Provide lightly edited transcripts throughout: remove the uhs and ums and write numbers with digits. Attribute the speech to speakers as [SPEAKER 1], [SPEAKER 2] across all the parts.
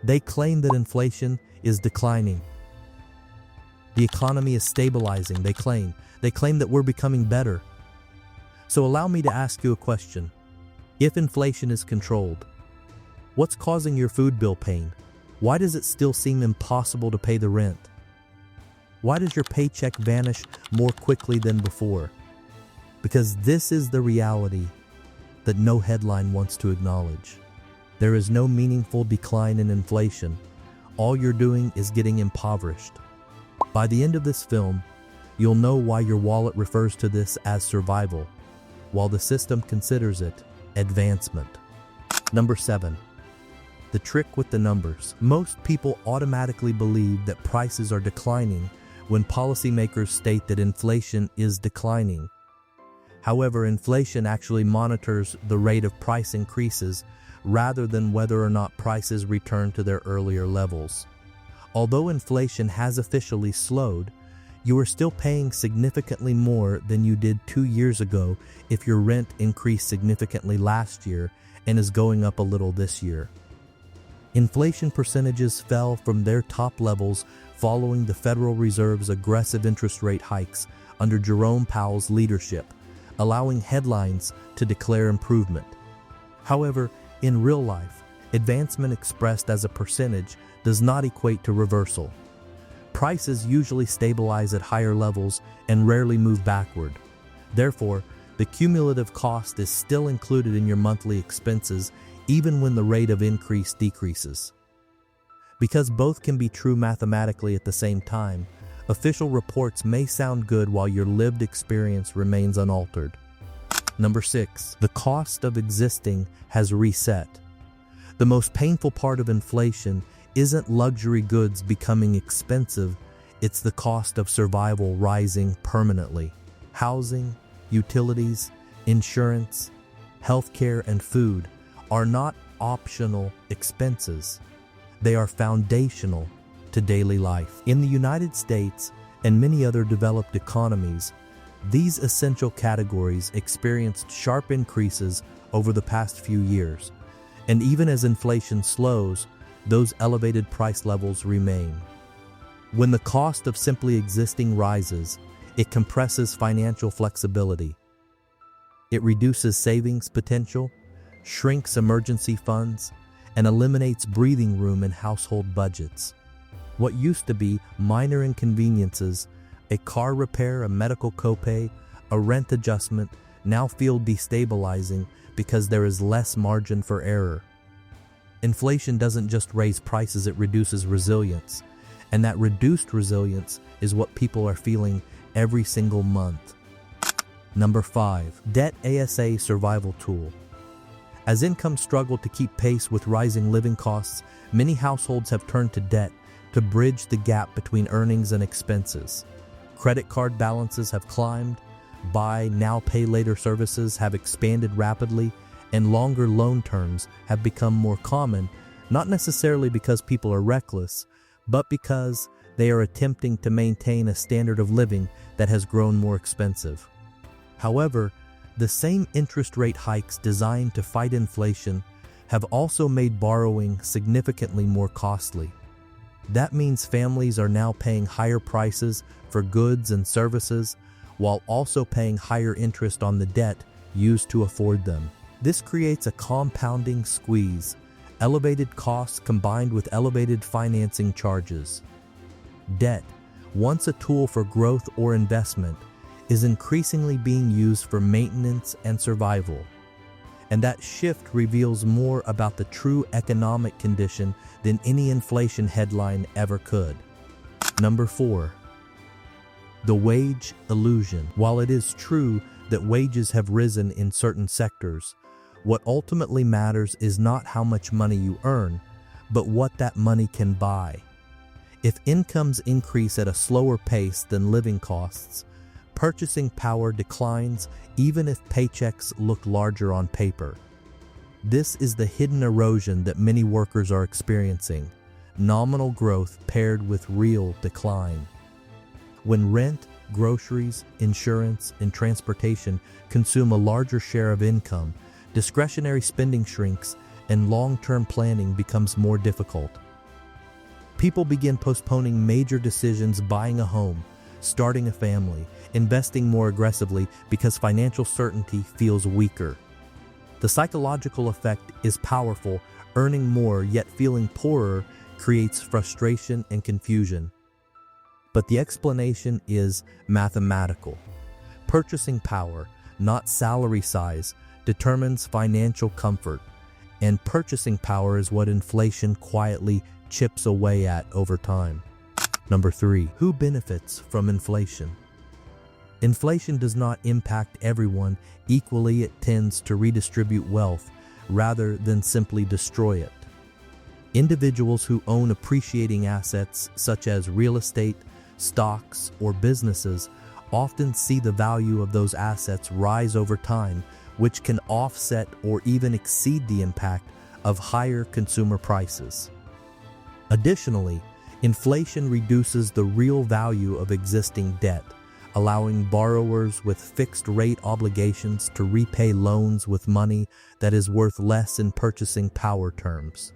[SPEAKER 1] They claim that inflation is declining. The economy is stabilizing, they claim. They claim that we're becoming better. So allow me to ask you a question. If inflation is controlled, what's causing your food bill pain? Why does it still seem impossible to pay the rent? Why does your paycheck vanish more quickly than before? Because this is the reality that no headline wants to acknowledge. There is no meaningful decline in inflation. All you're doing is getting impoverished. By the end of this film, you'll know why your wallet refers to this as survival, while the system considers it advancement. Number 7. The trick with the numbers. Most people automatically believe that prices are declining when policymakers state that inflation is declining. However, inflation actually monitors the rate of price increases rather than whether or not prices return to their earlier levels. Although inflation has officially slowed, you are still paying significantly more than you did 2 years ago if your rent increased significantly last year and is going up a little this year. Inflation percentages fell from their top levels following the Federal Reserve's aggressive interest rate hikes under Jerome Powell's leadership, allowing headlines to declare improvement. However, in real life, advancement expressed as a percentage does not equate to reversal. Prices usually stabilize at higher levels and rarely move backward. Therefore, the cumulative cost is still included in your monthly expenses even when the rate of increase decreases. Because both can be true mathematically at the same time, official reports may sound good while your lived experience remains unaltered. Number 6. The cost of existing has reset. The most painful part of inflation isn't luxury goods becoming expensive, it's the cost of survival rising permanently. Housing, utilities, insurance, healthcare, and food are not optional expenses. They are foundational to daily life. In the United States and many other developed economies, these essential categories experienced sharp increases over the past few years, and even as inflation slows, those elevated price levels remain. When the cost of simply existing rises, it compresses financial flexibility. It reduces savings potential, shrinks emergency funds, and eliminates breathing room in household budgets. What used to be minor inconveniences, a car repair, a medical copay, a rent adjustment, now feel destabilizing because there is less margin for error. Inflation doesn't just raise prices, it reduces resilience. And that reduced resilience is what people are feeling every single month. Number 5. Debt ASA survival tool. As incomes struggle to keep pace with rising living costs, many households have turned to debt to bridge the gap between earnings and expenses. Credit card balances have climbed, buy now pay later services have expanded rapidly, and longer loan terms have become more common, not necessarily because people are reckless, but because they are attempting to maintain a standard of living that has grown more expensive. However, the same interest rate hikes designed to fight inflation have also made borrowing significantly more costly. That means families are now paying higher prices for goods and services while also paying higher interest on the debt used to afford them. This creates a compounding squeeze, elevated costs combined with elevated financing charges. Debt, once a tool for growth or investment, is increasingly being used for maintenance and survival. And that shift reveals more about the true economic condition than any inflation headline ever could. Number 4. The wage illusion. While it is true that wages have risen in certain sectors, what ultimately matters is not how much money you earn, but what that money can buy. If incomes increase at a slower pace than living costs, purchasing power declines even if paychecks look larger on paper. This is the hidden erosion that many workers are experiencing, nominal growth paired with real decline. When rent, groceries, insurance, and transportation consume a larger share of income, discretionary spending shrinks and long-term planning becomes more difficult. People begin postponing major decisions, buying a home, starting a family, investing more aggressively because financial certainty feels weaker. The psychological effect is powerful. Earning more yet feeling poorer creates frustration and confusion. But the explanation is mathematical. Purchasing power, not salary size, determines financial comfort, and purchasing power is what inflation quietly chips away at over time. Number 3, who benefits from inflation? Inflation does not impact everyone equally. It tends to redistribute wealth rather than simply destroy it. Individuals who own appreciating assets such as real estate, stocks, or businesses often see the value of those assets rise over time, which can offset or even exceed the impact of higher consumer prices. Additionally, inflation reduces the real value of existing debt, allowing borrowers with fixed-rate obligations to repay loans with money that is worth less in purchasing power terms.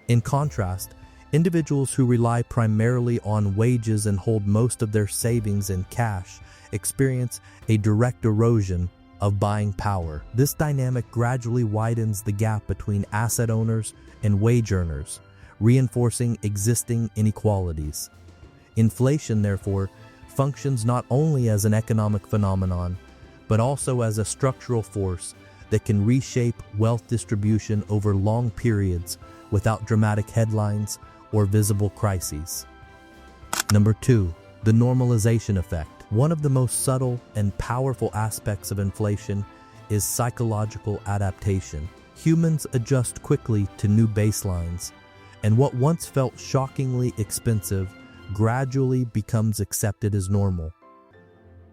[SPEAKER 1] In contrast, individuals who rely primarily on wages and hold most of their savings in cash experience a direct erosion of buying power. This dynamic gradually widens the gap between asset owners and wage earners, reinforcing existing inequalities. Inflation, therefore, functions not only as an economic phenomenon, but also as a structural force that can reshape wealth distribution over long periods without dramatic headlines or visible crises. Number 2, the normalization effect. One of the most subtle and powerful aspects of inflation is psychological adaptation. Humans adjust quickly to new baselines, and what once felt shockingly expensive gradually becomes accepted as normal.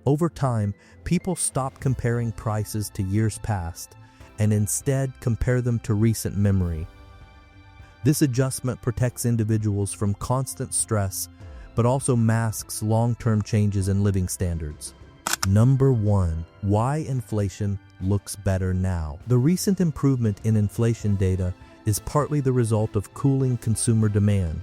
[SPEAKER 1] Over time, people stop comparing prices to years past and instead compare them to recent memory. This adjustment protects individuals from constant stress, but also masks long-term changes in living standards. Number 1, why inflation looks better now. The recent improvement in inflation data is partly the result of cooling consumer demand.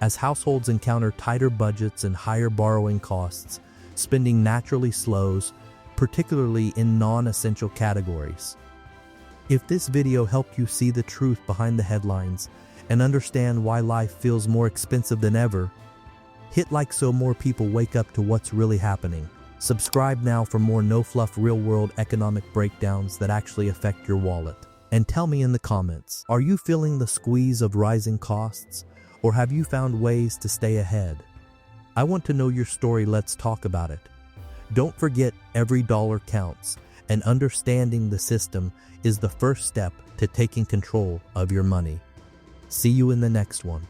[SPEAKER 1] As households encounter tighter budgets and higher borrowing costs, spending naturally slows, particularly in non-essential categories. If this video helped you see the truth behind the headlines and understand why life feels more expensive than ever, hit like so more people wake up to what's really happening. Subscribe now for more no-fluff real-world economic breakdowns that actually affect your wallet. And tell me in the comments, are you feeling the squeeze of rising costs, or have you found ways to stay ahead? I want to know your story. Let's talk about it. Don't forget, every dollar counts, and understanding the system is the first step to taking control of your money. See you in the next one.